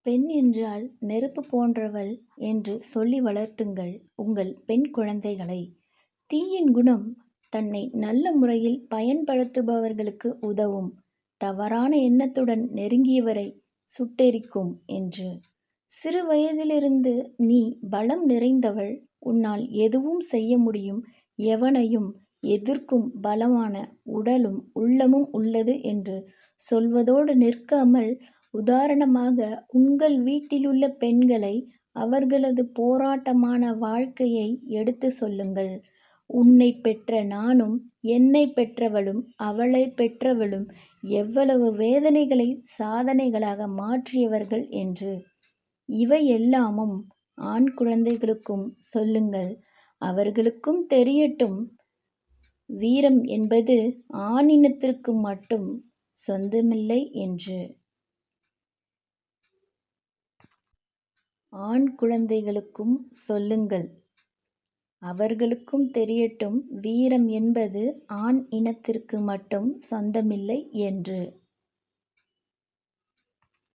பெண் என்றால் நெருப்பு போன்றவள் என்று சொல்லி வளர்த்துங்கள் உங்கள் பெண் குழந்தைகளை. தீயின் குணம் தன்னை நல்ல முறையில் பயன்படுத்துபவர்களுக்கு உதவும். தவறான எண்ணத்துடன் நெருங்கியவரை சுட்டெரிக்கும் என்று. சிறு வயதிலிருந்து நீ பலம் நிறைந்தவள். உன்னால் எதுவும் செய்ய முடியும். எவனையும் எதிர்க்கும் பலமான உடலும் உள்ளமும் உள்ளது என்று சொல்வதோடு நிற்காமல், உதாரணமாக உங்கள் வீட்டிலுள்ள பெண்களை, அவர்களது போராட்டமான வாழ்க்கையை எடுத்து சொல்லுங்கள். உன்னை பெற்ற நானும், என்னை பெற்றவளும், அவளை பெற்றவளும் எவ்வளவு வேதனைகளை சாதனைகளாக மாற்றியவர்கள் என்று. இவையெல்லாமும் ஆண் குழந்தைகளுக்கும் சொல்லுங்கள். அவர்களுக்கும் தெரியட்டும், வீரம் என்பது ஆணினத்திற்கு மட்டும் சொந்தமில்லை என்று. ஆண் குழந்தைகளுக்கும் சொல்லுங்கள். அவர்களுக்கும் தெரியட்டும், வீரம் என்பது ஆண் இனத்திற்கு மட்டும் சொந்தமில்லை என்று.